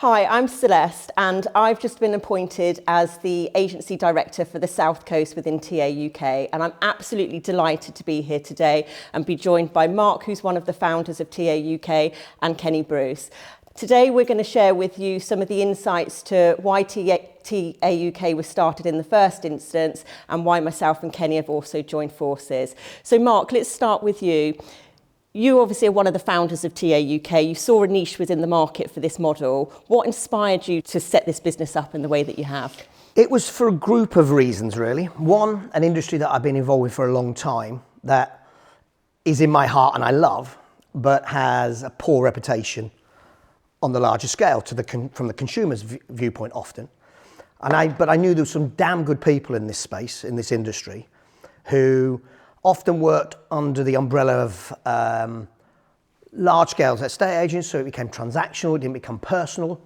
Hi, I'm Celeste and I've just been appointed as the Agency Director for the South Coast within TAUK, and I'm absolutely delighted to be here today and be joined by Mark, who's one of the founders of TAUK, and Kenny Bruce. Today we're going to share with you some of the insights to why TAUK was started in the first instance and why myself and Kenny have also joined forces. So Mark, let's start with you. You obviously are one of the founders of TAUK. You saw a niche within the market for this model. What inspired you to set this business up in the way that you have? It was for a group of reasons, really. One, an industry that I've been involved with for a long time that is in my heart and I love, but has a poor reputation on the larger scale from the consumer's viewpoint often. But I knew there were some damn good people in this space, in this industry, who often worked under the umbrella of large-scale estate agents, so it became transactional, it didn't become personal.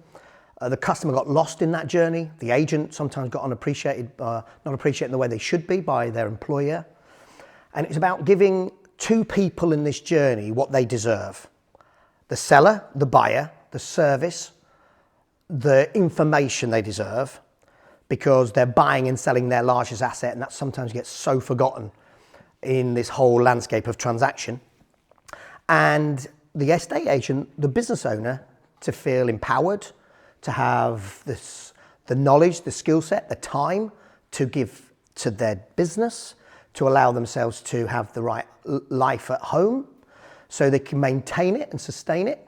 The customer got lost in that journey. The agent sometimes got unappreciated, not appreciated in the way they should be by their employer. And it's about giving two people in this journey what they deserve. The seller, the buyer, the service, the information they deserve, because they're buying and selling their largest asset, and that sometimes gets so forgotten in this whole landscape of transaction. And the estate agent, the business owner, to feel empowered, to have the knowledge, the skill set, the time to give to their business, to allow themselves to have the right life at home so they can maintain it and sustain it,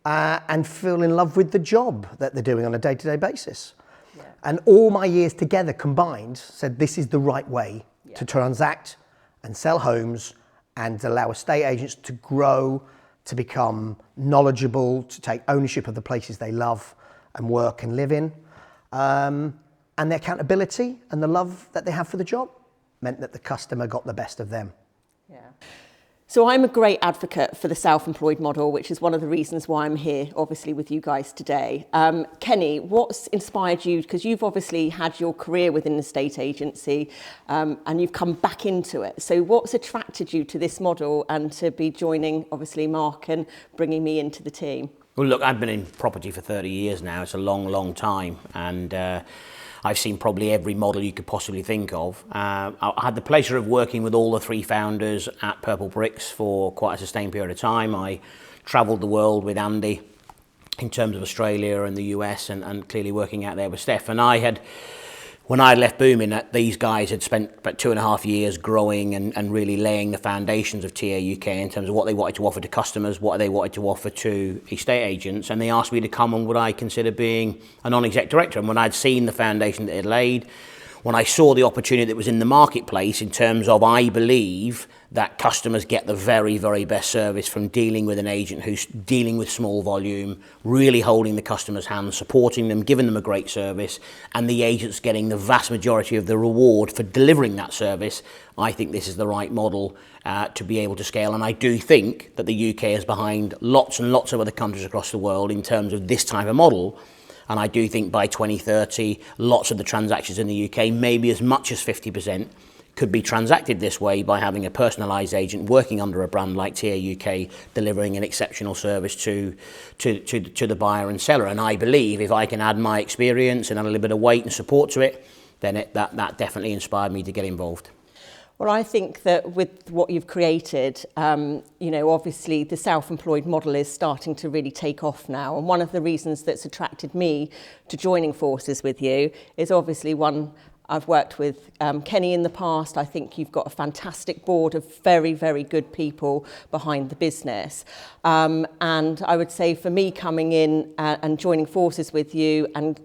and feel in love with the job that they're doing on a day-to-day basis. Yeah. And all my years together combined said this is the right way to transact and sell homes and allow estate agents to grow, to become knowledgeable, to take ownership of the places they love and work and live in. And the accountability and the love that they have for the job meant that the customer got the best of them. Yeah. So I'm a great advocate for the self-employed model, which is one of the reasons why I'm here, obviously, with you guys today. Kenny, what's inspired you? Because you've obviously had your career within the estate agency and you've come back into it. So what's attracted you to this model and to be joining, obviously, Mark and bringing me into the team? Well, look, I've been in property for 30 years now. It's a long, long time. And I've seen probably every model you could possibly think of. I had the pleasure of working with all the three founders at Purple Bricks for quite a sustained period of time. I travelled the world with Andy in terms of Australia and the US and clearly working out there with Steph. And when I left Booming, these guys had spent about 2.5 years growing and really laying the foundations of TAUK in terms of what they wanted to offer to customers, what they wanted to offer to estate agents. And they asked me to come on what I consider being a non-exec director. And when I'd seen the foundation that they'd laid, when I saw the opportunity that was in the marketplace in terms of, I believe that customers get the very, very best service from dealing with an agent who's dealing with small volume, really holding the customer's hand, supporting them, giving them a great service, and the agent's getting the vast majority of the reward for delivering that service. I think this is the right model to be able to scale. And I do think that the UK is behind lots and lots of other countries across the world in terms of this type of model. And I do think by 2030, lots of the transactions in the UK, maybe as much as 50%, could be transacted this way by having a personalised agent working under a brand like TAUK, delivering an exceptional service to the buyer and seller. And I believe if I can add my experience and add a little bit of weight and support to it, then that definitely inspired me to get involved. Well, I think that with what you've created, obviously the self-employed model is starting to really take off now. And one of the reasons that's attracted me to joining forces with you is obviously one, I've worked with Kenny in the past. I think you've got a fantastic board of very, very good people behind the business. And I would say for me coming in and joining forces with you and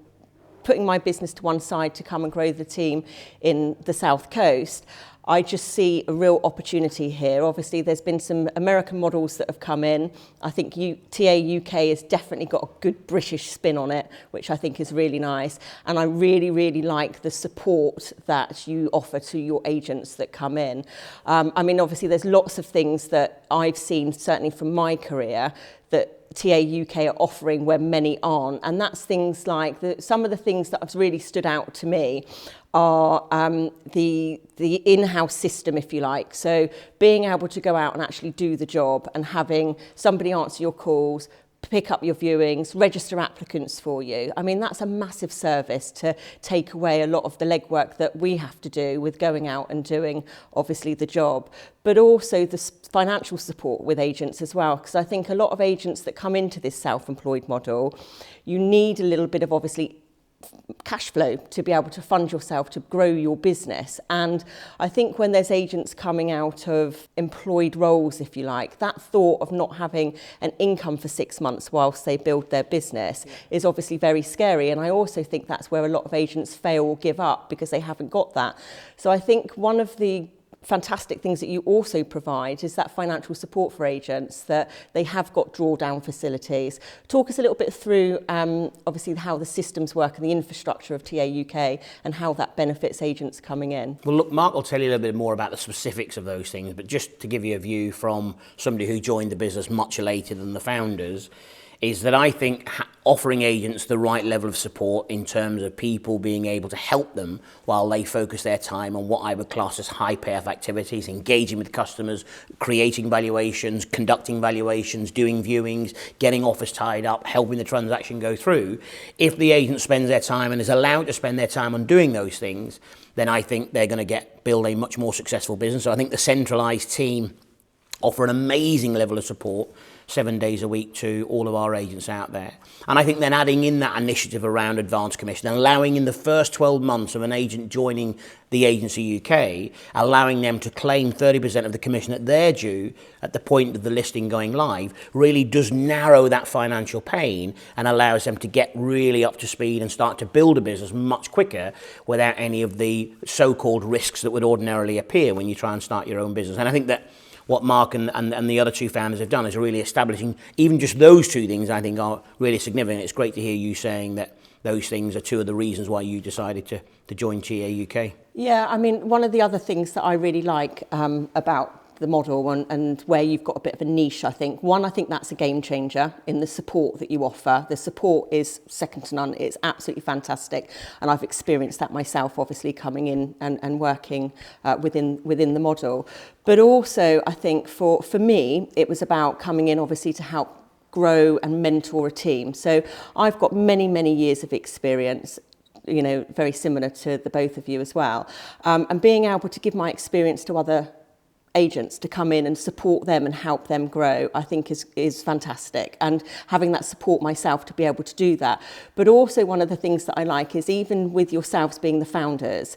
putting my business to one side to come and grow the team in the South Coast, I just see a real opportunity here. Obviously, there's been some American models that have come in. I think TAUK has definitely got a good British spin on it, which I think is really nice. And I really, really like the support that you offer to your agents that come in. Obviously, there's lots of things that I've seen, certainly from my career, that TAUK are offering where many aren't. And that's things like, some of the things that have really stood out to me are the in-house system, if you like. So being able to go out and actually do the job and having somebody answer your calls, pick up your viewings, register applicants for you. I mean, that's a massive service to take away a lot of the legwork that we have to do with going out and doing, obviously, the job, but also the financial support with agents as well, because I think a lot of agents that come into this self-employed model, you need a little bit of, obviously, cash flow to be able to fund yourself, to grow your business. And I think when there's agents coming out of employed roles, if you like, that thought of not having an income for 6 months whilst they build their business is obviously very scary. And I also think that's where a lot of agents fail or give up, because they haven't got that. So I think one of the fantastic things that you also provide is that financial support for agents, that they have got drawdown facilities. Talk us a little bit through obviously how the systems work and the infrastructure of TAUK and how that benefits agents coming in. Well, look, Mark will tell you a little bit more about the specifics of those things, but just to give you a view from somebody who joined the business much later than the founders, is that I think offering agents the right level of support in terms of people being able to help them while they focus their time on what I would class as high payoff activities, engaging with customers, creating valuations, conducting valuations, doing viewings, getting offers tied up, helping the transaction go through. If the agent spends their time and is allowed to spend their time on doing those things, then I think they're going to build a much more successful business. So I think the centralised team offer an amazing level of support 7 days a week to all of our agents out there. And I think then adding in that initiative around advance commission, allowing in the first 12 months of an agent joining the agency UK, allowing them to claim 30% of the commission that they're due at the point of the listing going live, really does narrow that financial pain and allows them to get really up to speed and start to build a business much quicker without any of the so-called risks that would ordinarily appear when you try and start your own business. And I think that what Mark and the other two founders have done is really establishing even just those two things, I think, are really significant. It's great to hear you saying that those things are two of the reasons why you decided to join TAUK. Yeah, I mean, one of the other things that I really like about the model and where you've got a bit of a niche, I think. One, I think that's a game changer in the support that you offer. The support is second to none. It's absolutely fantastic. And I've experienced that myself, obviously, coming in and working within the model. But also, I think for me, it was about coming in, obviously, to help grow and mentor a team. So I've got many, many years of experience, you know, very similar to the both of you as well. And being able to give my experience to other agents to come in and support them and help them grow, I think is fantastic. And having that support myself to be able to do that. But also one of the things that I like is, even with yourselves being the founders,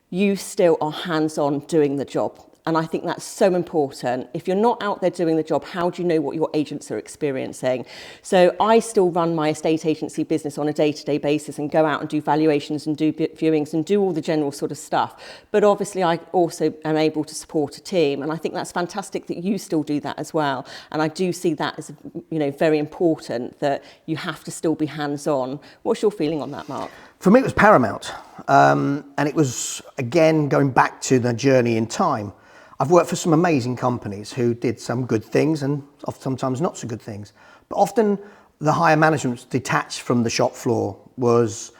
you still are hands-on doing the job. And I think that's so important. If you're not out there doing the job, how do you know what your agents are experiencing? So I still run my estate agency business on a day-to-day basis and go out and do valuations and do viewings and do all the general sort of stuff. But obviously I also am able to support a team. And I think that's fantastic that you still do that as well. And I do see that as, you know, very important, that you have to still be hands-on. What's your feeling on that, Mark? For me, it was paramount. And it was, again, going back to the journey in time. I've worked for some amazing companies who did some good things and sometimes not so good things. But often the higher management detached from the shop floor was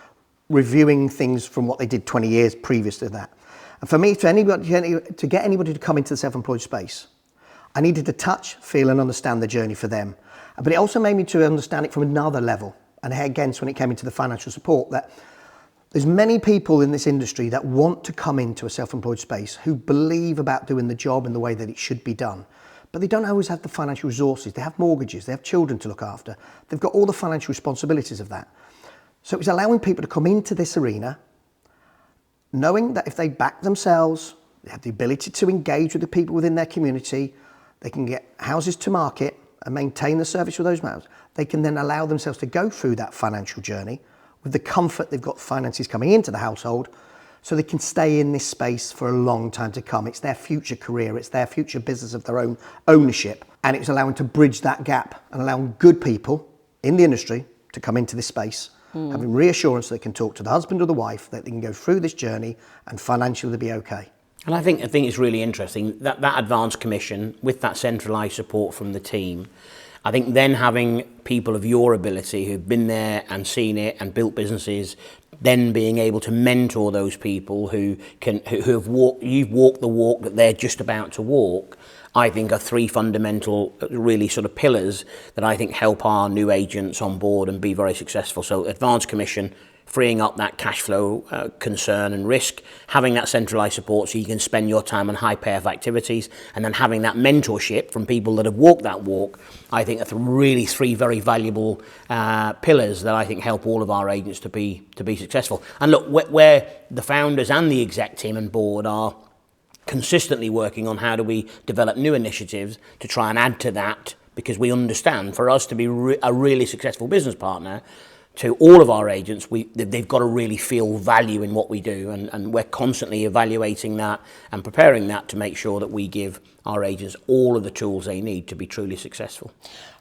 reviewing things from what they did 20 years previous to that. And for me, to get anybody to come into the self-employed space, I needed to touch, feel and understand the journey for them. But it also made me to understand it from another level. And again, so when it came into the financial support, that there's many people in this industry that want to come into a self-employed space who believe about doing the job in the way that it should be done. But they don't always have the financial resources. They have mortgages, they have children to look after. They've got all the financial responsibilities of that. So it was allowing people to come into this arena, knowing that if they back themselves, they have the ability to engage with the people within their community, they can get houses to market and maintain the service for those houses. They can then allow themselves to go through that financial journey with the comfort they've got finances coming into the household, so they can stay in this space for a long time to come. It's their future career, it's their future business of their own ownership, and it's allowing to bridge that gap and allowing good people in the industry to come into this space, having reassurance they can talk to the husband or the wife, that they can go through this journey and financially be okay. And I think it's really interesting that advance commission with that centralised support from the team. I think then having people of your ability who've been there and seen it and built businesses, then being able to mentor those people who have walked the walk that they're just about to walk, I think are three fundamental, really sort of pillars that I think help our new agents on board and be very successful. So advanced commission, freeing up that cash flow concern and risk, having that centralised support so you can spend your time on high payoff activities, and then having that mentorship from people that have walked that walk. I think are really three very valuable pillars that I think help all of our agents to be successful. And look, where the founders and the exec team and board are consistently working on how do we develop new initiatives to try and add to that, because we understand for us to be a really successful business partner to all of our agents, they've got to really feel value in what we do, and we're constantly evaluating that and preparing that to make sure that we give our agents all of the tools they need to be truly successful.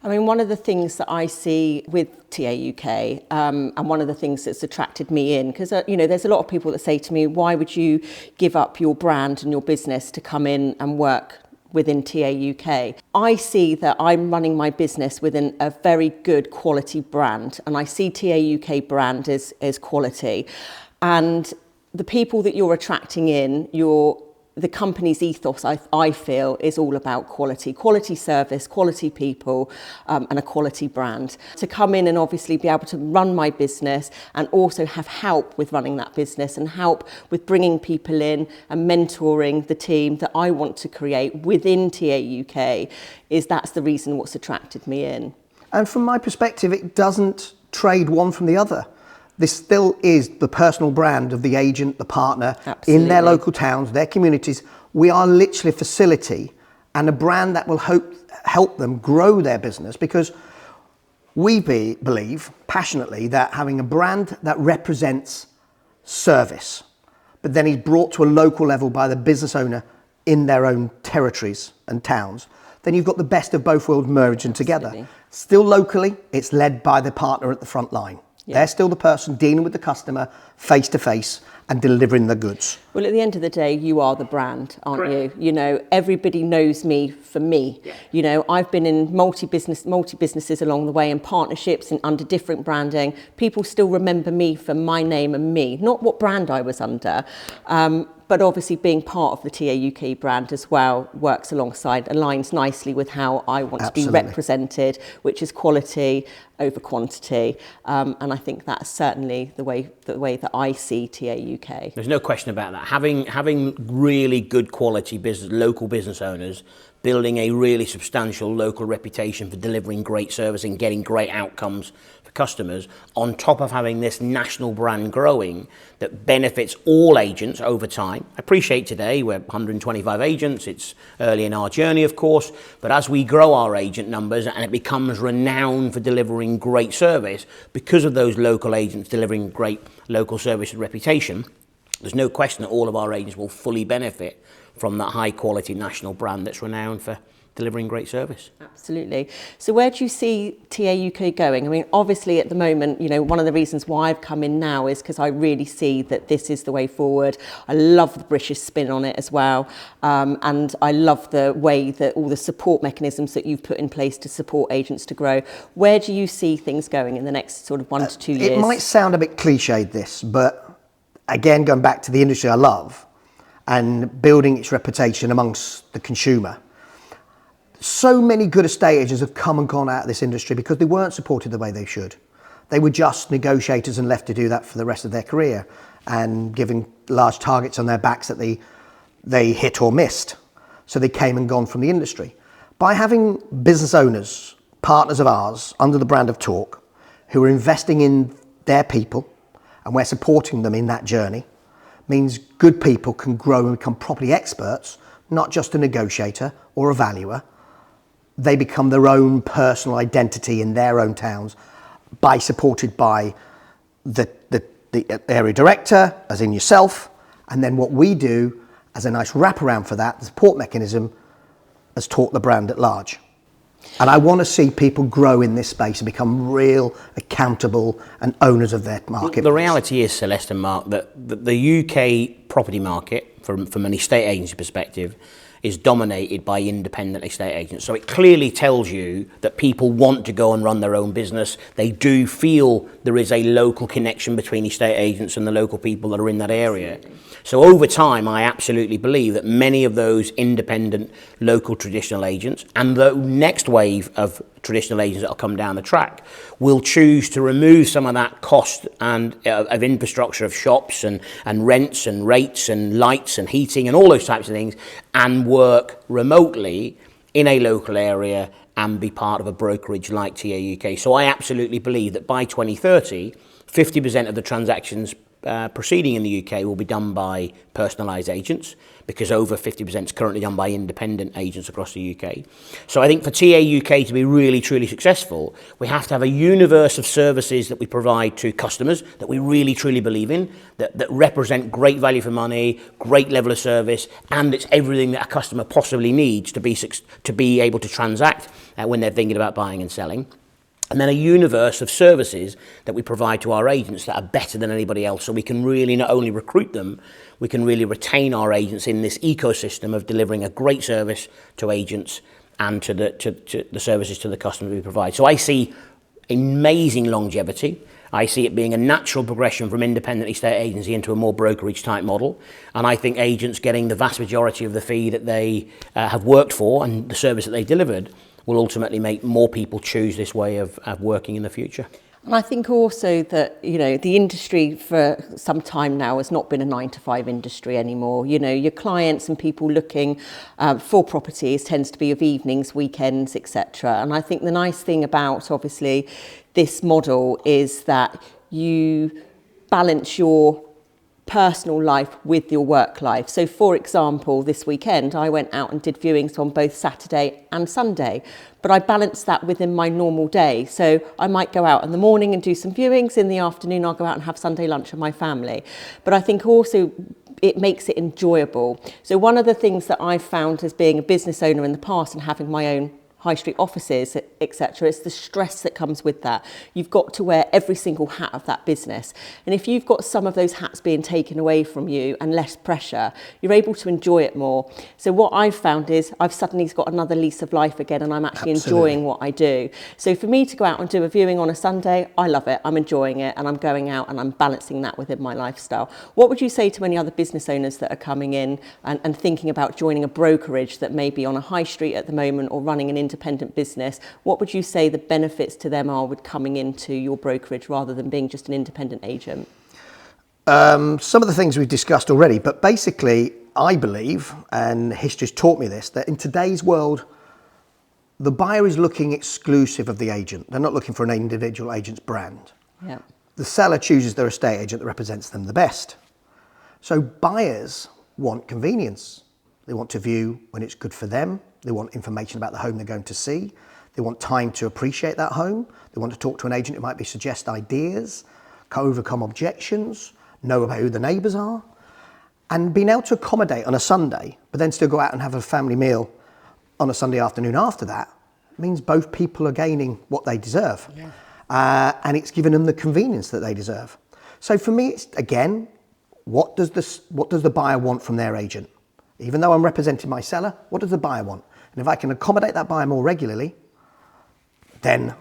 I mean, one of the things that I see with TAUK, and one of the things that's attracted me in, because there's a lot of people that say to me, why would you give up your brand and your business to come in and work within TAUK? I see that I'm running my business within a very good quality brand, and I see TAUK brand as quality. And the people that you're attracting in, the company's ethos, I feel, is all about quality service, quality people, and a quality brand. To come in and obviously be able to run my business and also have help with running that business and help with bringing people in and mentoring the team that I want to create within TAUK, that's the reason what's attracted me in. And from my perspective, it doesn't trade one from the other. This still is the personal brand of the agent, the partner, Absolutely. In their local towns, their communities. We are literally a facility and a brand that will help them grow their business, because we believe passionately that having a brand that represents service, but then is brought to a local level by the business owner in their own territories and towns, then you've got the best of both worlds merging together. Absolutely. Still locally, it's led by the partner at the front line. Yeah. They're still the person dealing with the customer face to face and delivering the goods. Well, at the end of the day, you are the brand, aren't you? Everybody knows me for me. Yeah. I've been in multi businesses along the way, and partnerships and under different branding. People still remember me for my name and me, not what brand I was under. But obviously being part of the TAUK brand as well aligns nicely with how I want Absolutely. to be represented, which is quality over quantity. And I think that's certainly the way that I see TAUK. There's no question about that. Having really good quality local business owners building a really substantial local reputation for delivering great service and getting great outcomes for customers, on top of having this national brand growing that benefits all agents over time. I appreciate today we're 125 agents, it's early in our journey of course, but as we grow our agent numbers and it becomes renowned for delivering great service because of those local agents delivering great local service and reputation, there's no question that all of our agents will fully benefit from that high quality national brand that's renowned for delivering great service. Absolutely. So where do you see TAUK going? I mean, obviously at the moment, one of the reasons why I've come in now is because I really see that this is the way forward. I love the British spin on it as well. And I love the way that all the support mechanisms that you've put in place to support agents to grow. Where do you see things going in the next sort of 1 to 2 years? It might sound a bit cliched this, but again, going back to the industry I love and building its reputation amongst the consumer. So many good estate agents have come and gone out of this industry because they weren't supported the way they should. They were just negotiators and left to do that for the rest of their career and given large targets on their backs that they hit or missed. So they came and gone from the industry. By having business owners, partners of ours, under the brand of TAUK, who are investing in their people and we're supporting them in that journey, means good people can grow and become properly experts, not just a negotiator or a valuer. They become their own personal identity in their own towns supported by the area director, as in yourself, and then what we do as a nice wraparound for that, the support mechanism, has taught the brand at large. And I want to see people grow in this space and become real, accountable and owners of their market. The reality is, Celeste and Mark, that the UK property market, from an estate agency perspective, is dominated by independent estate agents. So it clearly tells you that people want to go and run their own business. They do feel there is a local connection between estate agents and the local people that are in that area. So over time, I absolutely believe that many of those independent local traditional agents and the next wave of traditional agents that will come down the track will choose to remove some of that cost and of infrastructure of shops and rents and rates and lights and heating and all those types of things and work remotely in a local area and be part of a brokerage like TAUK. So I absolutely believe that by 2030, 50% of the transactions proceeding in the UK will be done by personalised agents, because over 50% is currently done by independent agents across the UK. So I think for TAUK to be really, truly successful, we have to have a universe of services that we provide to customers that we really, truly believe in, that represent great value for money, great level of service, and it's everything that a customer possibly needs to be able to transact when they're thinking about buying and selling. And then a universe of services that we provide to our agents that are better than anybody else, so we can really not only recruit them, we can really retain our agents in this ecosystem of delivering a great service to agents and to the services to the customers we provide. So I see amazing longevity. I see it being a natural progression from independent estate agency into a more brokerage type model. And I think agents getting the vast majority of the fee that they have worked for and the service that they delivered will ultimately make more people choose this way of working in the future. And I think also that, the industry for some time now has not been a 9-to-5 industry anymore. Your clients and people looking for properties tends to be of evenings, weekends, etc. And I think the nice thing about, obviously, this model is that you balance your personal life with your work life. So for example, this weekend I went out and did viewings on both Saturday and Sunday, but I balanced that within my normal day. So I might go out in the morning and do some viewings, in the afternoon I'll go out and have Sunday lunch with my family. But I think also it makes it enjoyable. So one of the things that I've found as being a business owner in the past and having my own high street offices, etc. It's the stress that comes with that. You've got to wear every single hat of that business. And if you've got some of those hats being taken away from you and less pressure, you're able to enjoy it more. So what I've found is I've suddenly got another lease of life again, and I'm actually enjoying what I do. So for me to go out and do a viewing on a Sunday, I love it. I'm enjoying it, and I'm going out and I'm balancing that within my lifestyle. What would you say to any other business owners that are coming in and thinking about joining a brokerage that may be on a high street at the moment or running an independent business? What would you say the benefits to them are with coming into your brokerage rather than being just an independent agent? Some of the things we've discussed already, but basically I believe, and history's taught me this, that in today's world the buyer is looking exclusive of the agent. They're not looking for an individual agent's brand. Yeah. The seller chooses their estate agent that represents them the best. So buyers want convenience. They want to view when it's good for them. They want information about the home they're going to see. They want time to appreciate that home. They want to talk to an agent who might be suggest ideas, overcome objections, know about who the neighbours are. And being able to accommodate on a Sunday, but then still go out and have a family meal on a Sunday afternoon after that, means both people are gaining what they deserve. Yeah. And it's given them the convenience that they deserve. So for me, it's, again, what does the buyer want from their agent? Even though I'm representing my seller, what does the buyer want? And if I can accommodate that buyer more regularly, then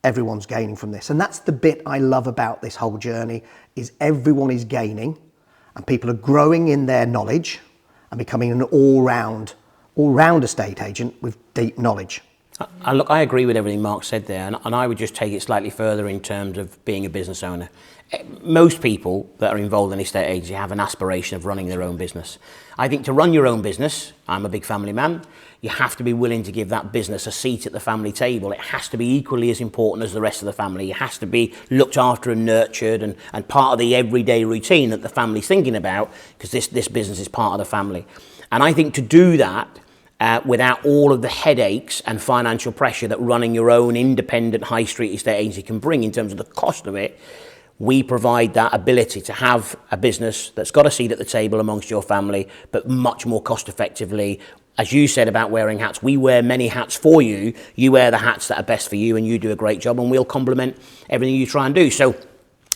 everyone's gaining from this. And that's the bit I love about this whole journey, is everyone is gaining and people are growing in their knowledge and becoming an all-round estate agent with deep knowledge. Look, I agree with everything Mark said there, and I would just take it slightly further in terms of being a business owner. Most people that are involved in estate agency have an aspiration of running their own business. I think to run your own business, I'm a big family man, you have to be willing to give that business a seat at the family table. It has to be equally as important as the rest of the family. It has to be looked after and nurtured and part of the everyday routine that the family's thinking about, because this business is part of the family. And I think to do that, without all of the headaches and financial pressure that running your own independent high street estate agency can bring in terms of the cost of it, we provide that ability to have a business that's got a seat at the table amongst your family, but much more cost effectively. As you said about wearing hats, we wear many hats for you. You wear the hats that are best for you, and you do a great job, and we'll complement everything you try and do. So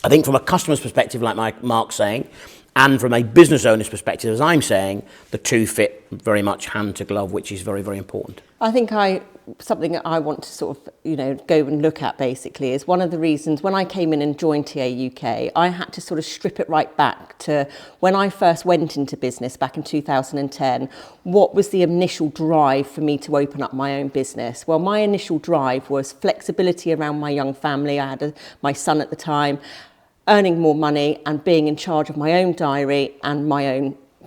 I think from a customer's perspective, like Mark's saying, And from a business owner's perspective, as I'm saying, the two fit very much hand to glove, which is very, very important. I think something that I want to sort of, go and look at basically is one of the reasons when I came in and joined TA UK, I had to sort of strip it right back to when I first went into business back in 2010. What was the initial drive for me to open up my own business? Well, my initial drive was flexibility around my young family. I had my son at the time, earning more money and being in charge of my own diary and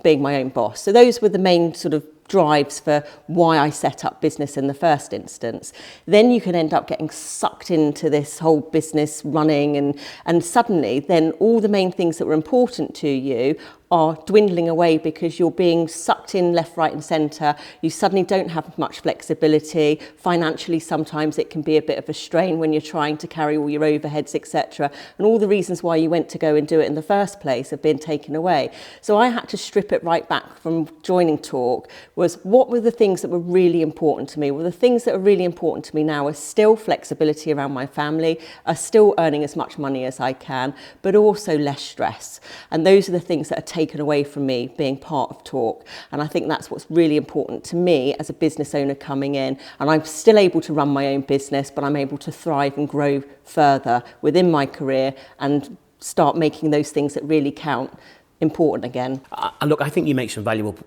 being my own boss. So those were the main sort of drives for why I set up business in the first instance. Then you can end up getting sucked into this whole business running and suddenly then all the main things that were important to you are dwindling away because you're being sucked in left, right and centre. You suddenly don't have much flexibility. Financially, sometimes it can be a bit of a strain when you're trying to carry all your overheads, etc. And all the reasons why you went to go and do it in the first place have been taken away. So I had to strip it right back from joining TAUK was what were the things that were really important to me? Well, the things that are really important to me now are still flexibility around my family, are still earning as much money as I can, but also less stress. And those are the things that are taken away from me being part of TAUK. And I think that's what's really important to me as a business owner coming in. And I'm still able to run my own business, but I'm able to thrive and grow further within my career and start making those things that really count important again. Look, I think you make some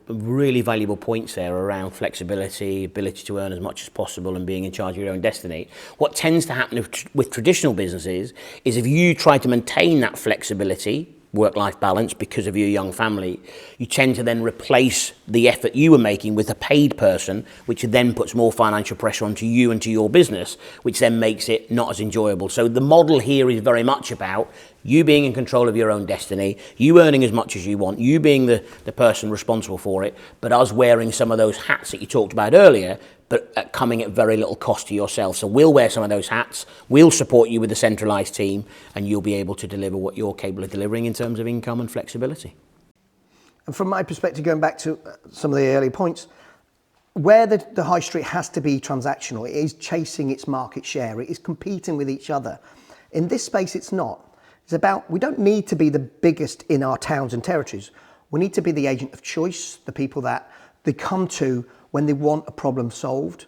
really valuable points there around flexibility, ability to earn as much as possible and being in charge of your own destiny. What tends to happen with traditional businesses is if you try to maintain that flexibility, work-life balance because of your young family, you tend to then replace the effort you were making with a paid person, which then puts more financial pressure onto you and to your business, which then makes it not as enjoyable. So the model here is very much about you being in control of your own destiny, you earning as much as you want, you being the person responsible for it, but us wearing some of those hats that you talked about earlier, but coming at very little cost to yourself. So we'll wear some of those hats, we'll support you with a centralised team, and you'll be able to deliver what you're capable of delivering in terms of income and flexibility. And from my perspective, going back to some of the early points, where the high street has to be transactional, it is chasing its market share, it is competing with each other. In this space, it's not. It's about, we don't need to be the biggest in our towns and territories. We need to be the agent of choice, the people that they come to when they want a problem solved,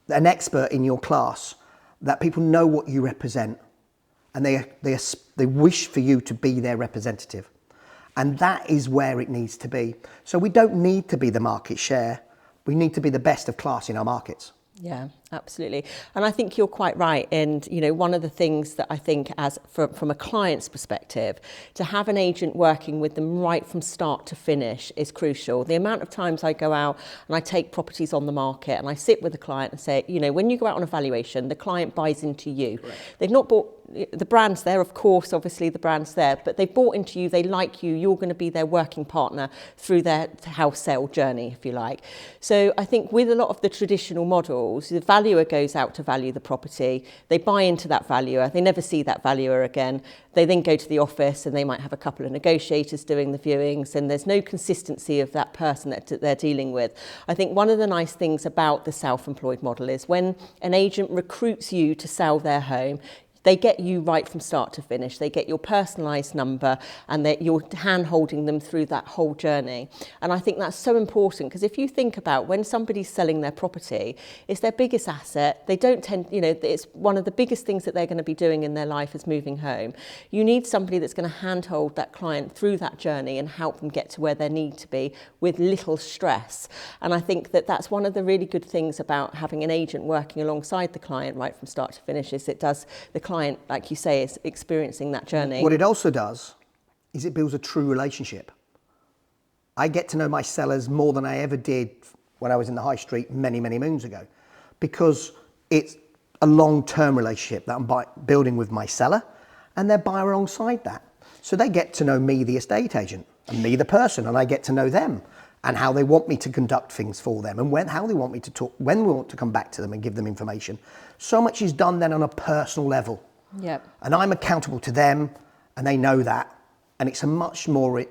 an expert in your class, that people know what you represent and they wish for you to be their representative. And that is where it needs to be. So we don't need to be the market share. We need to be the best of class in our markets. Yeah, absolutely. And I think you're quite right. And, one of the things that I think from a client's perspective, to have an agent working with them right from start to finish is crucial. The amount of times I go out and I take properties on the market and I sit with the client and say, when you go out on a valuation, the client buys into you. Correct. They've not bought the brand's there, of course, obviously the brand's there, but they bought into you, they like you, you're going to be their working partner through their house sale journey, if you like. So I think with a lot of the traditional models, the valuer goes out to value the property, they buy into that valuer, they never see that valuer again, they then go to the office and they might have a couple of negotiators doing the viewings and there's no consistency of that person that they're dealing with. I think one of the nice things about the self-employed model is when an agent recruits you to sell their home, they get you right from start to finish. They get your personalised number and you're hand-holding them through that whole journey. And I think that's so important because if you think about when somebody's selling their property, it's their biggest asset. They don't tend, it's one of the biggest things that they're going to be doing in their life is moving home. You need somebody that's going to hand-hold that client through that journey and help them get to where they need to be with little stress. And I think that that's one of the really good things about having an agent working alongside the client right from start to finish is it does the client, like you say, is experiencing that journey. What it also does is it builds a true relationship. I get to know my sellers more than I ever did when I was in the high street many, many moons ago, because it's a long-term relationship that I'm building with my seller and their buyer alongside that. So they get to know me, the estate agent, and me, the person, and I get to know them and how they want me to conduct things for them and how they want me to talk, when we want to come back to them and give them information. So much is done then on a personal level. Yep. And I'm accountable to them and they know that. And it's a much more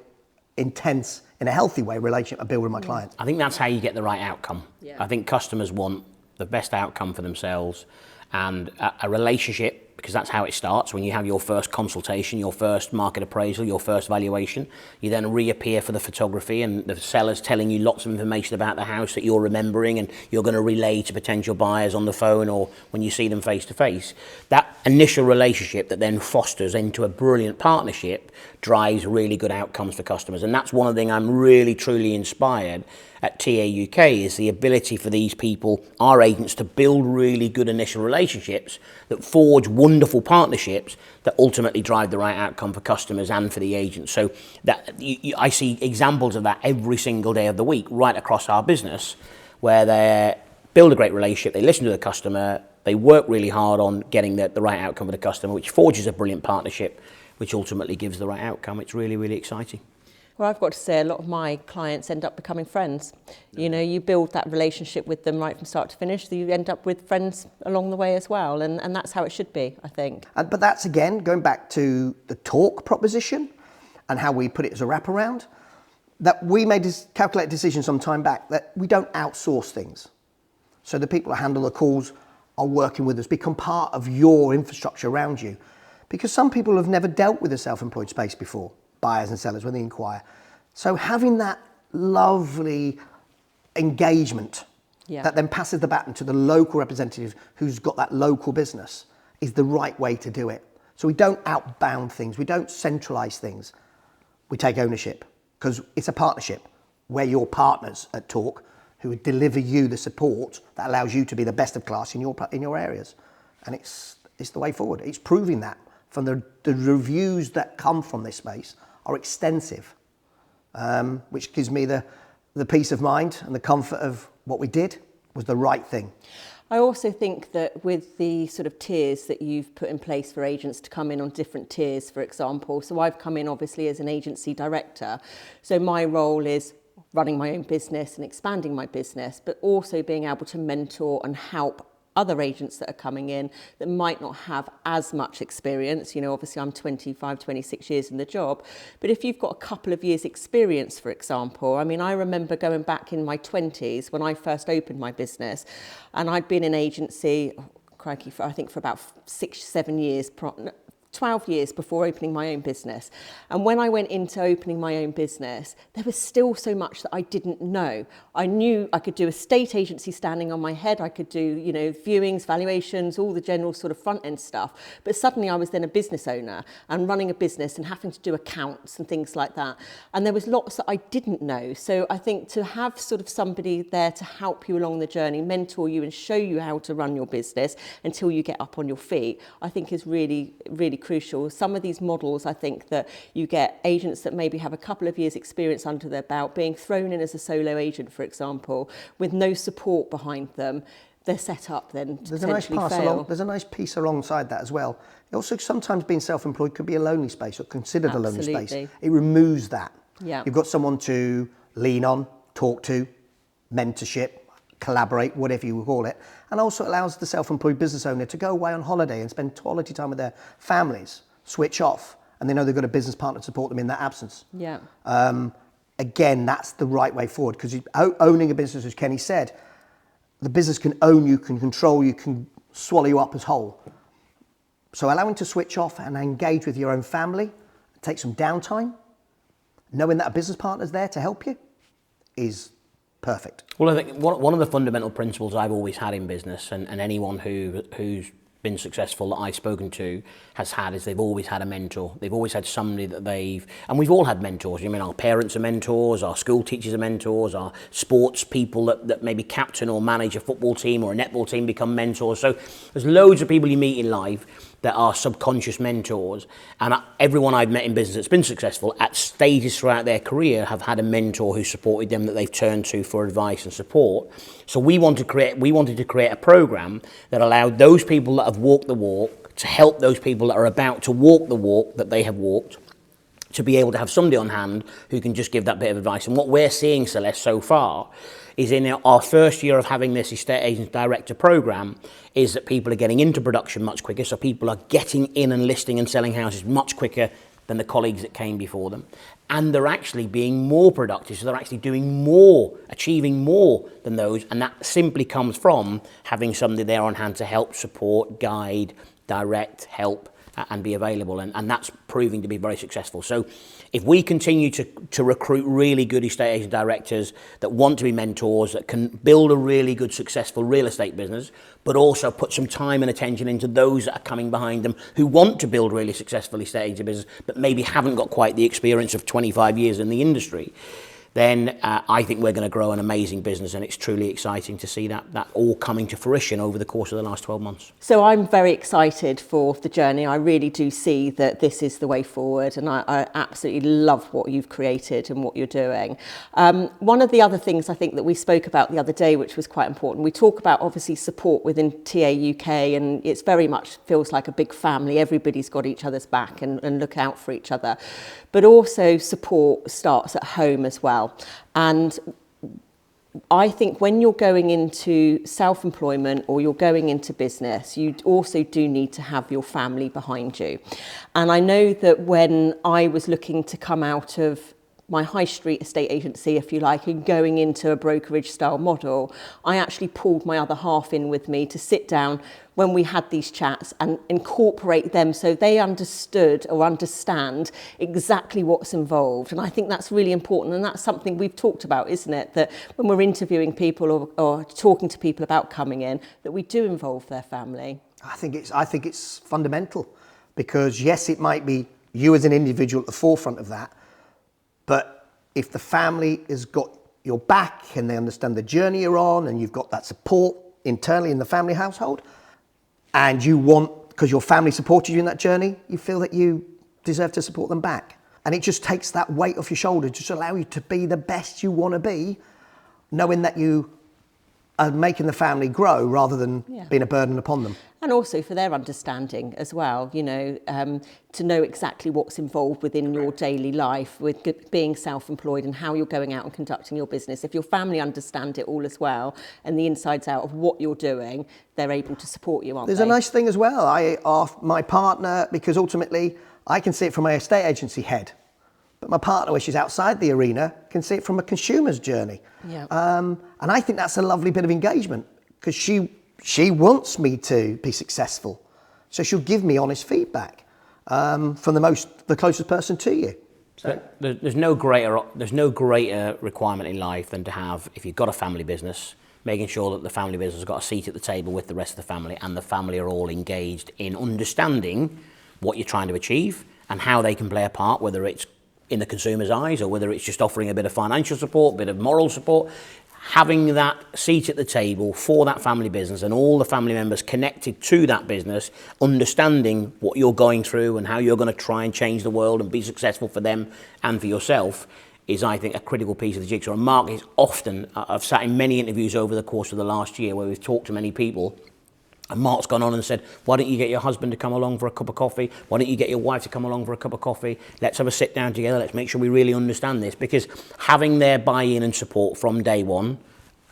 intense, in a healthy way, relationship I build with my clients. I think that's how you get the right outcome. Yeah. I think customers want the best outcome for themselves, and a relationship because that's how it starts. When you have your first consultation, your first market appraisal, your first valuation, you then reappear for the photography, and the seller's telling you lots of information about the house that you're remembering and you're going to relay to potential buyers on the phone or when you see them face to face. That initial relationship that then fosters into a brilliant partnership drives really good outcomes for customers. And that's one of the things I'm really truly inspired at TAUK, is the ability for these people, our agents, to build really good initial relationships that forge wonderful partnerships that ultimately drive the right outcome for customers and for the agents. So that I see examples of that every single day of the week right across our business, where they build a great relationship, they listen to the customer, they work really hard on getting the right outcome for the customer, which forges a brilliant partnership, which ultimately gives the right outcome. It's really, really exciting. Well, I've got to say, a lot of my clients end up becoming friends. You know, you build that relationship with them right from start to finish, so you end up with friends along the way as well, and that's how it should be, I think. But that's, again, going back to the TAUK proposition and how we put it as a wraparound, that we made this calculated decision some time back that we don't outsource things. So the people that handle the calls are working with us, become part of your infrastructure around you. Because some people have never dealt with the self-employed space before, buyers and sellers, when they inquire. So having that lovely engagement that then passes the baton to the local representative who's got that local business is the right way to do it. So we don't outbound things, we don't centralise things, we take ownership, because it's a partnership. We're your partners at TAUK who would deliver you the support that allows you to be the best of class in your areas. And it's the way forward. It's proving that from the reviews that come from this space are extensive, which gives me the peace of mind and the comfort of what we did was the right thing. I also think that with the sort of tiers that you've put in place for agents to come in on different tiers, for example, so I've come in obviously as an agency director, so my role is running my own business and expanding my business, but also being able to mentor and help other agents that are coming in that might not have as much experience. You know, obviously I'm 25, 26 years in the job, but if you've got a couple of years experience, for example, I mean, I remember going back in my 20s when I first opened my business, and I'd been in agency, I think for about 6-7 years, 12 years before opening my own business. And when I went into opening my own business, there was still so much that I didn't know. I knew I could do estate agency standing on my head. I could do, you know, viewings, valuations, all the general sort of front end stuff. But suddenly I was then a business owner and running a business and having to do accounts and things like that. And there was lots that I didn't know. So I think to have sort of somebody there to help you along the journey, mentor you and show you how to run your business until you get up on your feet, I think is really, really crucial. Some of these models, I think that you get agents that maybe have a couple of years experience under their belt being thrown in as a solo agent, for example, with no support behind them. They're set up then to potentially fail. There's a nice piece alongside that as well. Also, sometimes being self-employed could be a lonely space or considered a lonely space. It removes that. Yeah. You've got someone to lean on, talk to, mentorship, collaborate, whatever you call it, and also allows the self-employed business owner to go away on holiday and spend quality time with their families, switch off, and they know they've got a business partner to support them in that absence. Yeah. Again, that's the right way forward, because owning a business, as Kenny said, the business can own you, can control you, can swallow you up as whole. So allowing to switch off and engage with your own family, take some downtime, knowing that a business partner's there to help you is perfect. Well, I think one of the fundamental principles I've always had in business, and anyone who's been successful that I've spoken to has had, is they've always had a mentor. They've always had somebody that and we've all had mentors. I mean, our parents are mentors, our school teachers are mentors, our sports people that maybe captain or manage a football team or a netball team become mentors. So there's loads of people you meet in life that are subconscious mentors, and everyone I've met in business that's been successful at stages throughout their career have had a mentor who supported them, that they've turned to for advice and support. So we wanted to create a program that allowed those people that have walked the walk to help those people that are about to walk the walk that they have walked, to be able to have somebody on hand who can just give that bit of advice. And what we're seeing, Celeste, so far is in our first year of having this estate agent director program is that people are getting into production much quicker. So people are getting in and listing and selling houses much quicker than the colleagues that came before them. And they're actually being more productive. So they're actually doing more, achieving more than those. And that simply comes from having somebody there on hand to help, support, guide, direct, help, and be available, and that's proving to be very successful. So if we continue to recruit really good estate agent directors that want to be mentors, that can build a really good successful real estate business, but also put some time and attention into those that are coming behind them who want to build really successful estate agent business but maybe haven't got quite the experience of 25 years in the industry, then I think we're going to grow an amazing business, and it's truly exciting to see that all coming to fruition over the course of the last 12 months. So I'm very excited for the journey. I really do see that this is the way forward, and I absolutely love what you've created and what you're doing. One of the other things I think that we spoke about the other day, which was quite important, we talk about obviously support within TAUK, and it's very much feels like a big family. Everybody's got each other's back and look out for each other. But also support starts at home as well. And I think when you're going into self-employment or you're going into business, you also do need to have your family behind you. And I know that when I was looking to come out of my high street estate agency, if you like, and going into a brokerage style model, I actually pulled my other half in with me to sit down when we had these chats and incorporate them so they understood or understand exactly what's involved. And I think that's really important, and that's something we've talked about, isn't it? That when we're interviewing people or talking to people about coming in, that we do involve their family. I think it's fundamental, because yes, it might be you as an individual at the forefront of that, but if the family has got your back and they understand the journey you're on, and you've got that support internally in the family household, and you want, because your family supported you in that journey, you feel that you deserve to support them back. And it just takes that weight off your shoulder, just allow you to be the best you want to be, knowing that you are making the family grow rather than being a burden upon them. And also for their understanding as well, you know, to know exactly what's involved within your daily life with being self-employed and how you're going out and conducting your business. If your family understand it all as well and the insides out of what you're doing, they're able to support you, aren't they? There's a nice thing as well. My partner, because ultimately I can see it from my estate agency head, but my partner, when she's outside the arena, can see it from a consumer's journey. Yeah. And I think that's a lovely bit of engagement, because she wants me to be successful. So she'll give me honest feedback from the closest person to you. So there's no greater requirement in life than to have, if you've got a family business, making sure that the family business has got a seat at the table with the rest of the family, and the family are all engaged in understanding what you're trying to achieve and how they can play a part, whether it's in the consumer's eyes or whether it's just offering a bit of financial support, a bit of moral support. Having that seat at the table for that family business and all the family members connected to that business, understanding what you're going through and how you're going to try and change the world and be successful for them and for yourself, is, I think, a critical piece of the jigsaw. And Mark is often, I've sat in many interviews over the course of the last year where we've talked to many people, and Mark's gone on and said, why don't you get your husband to come along for a cup of coffee? Why don't you get your wife to come along for a cup of coffee? Let's have a sit down together. Let's make sure we really understand this. Because having their buy-in and support from day one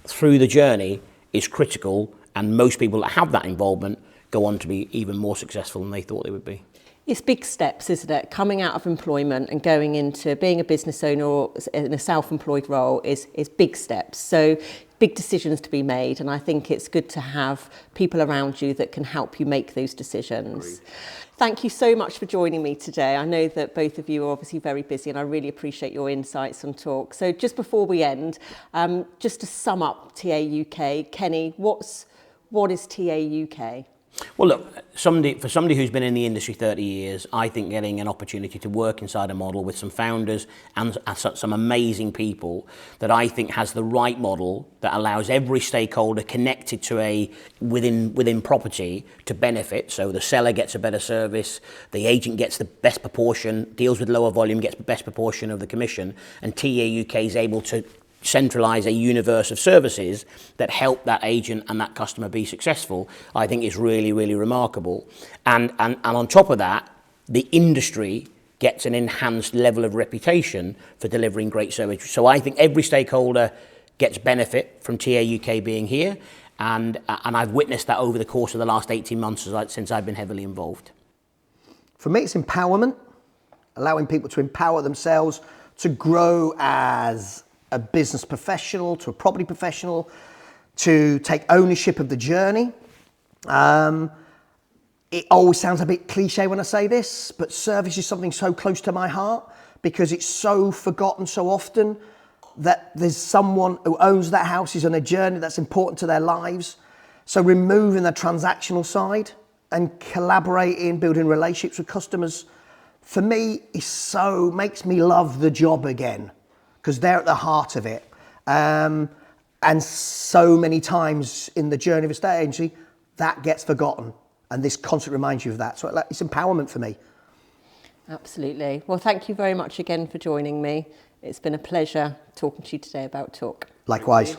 through the journey is critical. And most people that have that involvement go on to be even more successful than they thought they would be. It's big steps, isn't it? Coming out of employment and going into being a business owner or in a self-employed role is big steps. So big decisions to be made, and I think it's good to have people around you that can help you make those decisions. Agreed. Thank you so much for joining me today. I know that both of you are obviously very busy, and I really appreciate your insights on TAUK. So just before we end, just to sum up TAUK, Kenny, what is TAUK? Well, look, for somebody who's been in the industry 30 years, I think getting an opportunity to work inside a model with some founders and some amazing people that I think has the right model that allows every stakeholder connected to within property to benefit. So the seller gets a better service, the agent gets the best proportion, deals with lower volume, gets the best proportion of the commission, and TAUK is able to centralise a universe of services that help that agent and that customer be successful, I think is really, really remarkable. And on top of that, the industry gets an enhanced level of reputation for delivering great service. So I think every stakeholder gets benefit from TAUK being here, and I've witnessed that over the course of the last 18 months since I've been heavily involved. For me, it's empowerment, allowing people to empower themselves to grow as a business professional, to a property professional, to take ownership of the journey. it always sounds a bit cliche when I say this, but service is something so close to my heart because it's so forgotten so often that there's someone who owns that house, is on a journey that's important to their lives. So removing the transactional side and collaborating, building relationships with customers, for me, makes me love the job again because they're at the heart of it. And so many times in the journey of a estate agency, that gets forgotten. And this concept reminds you of that. So it's empowerment for me. Absolutely. Well, thank you very much again for joining me. It's been a pleasure talking to you today about TAUK. Likewise.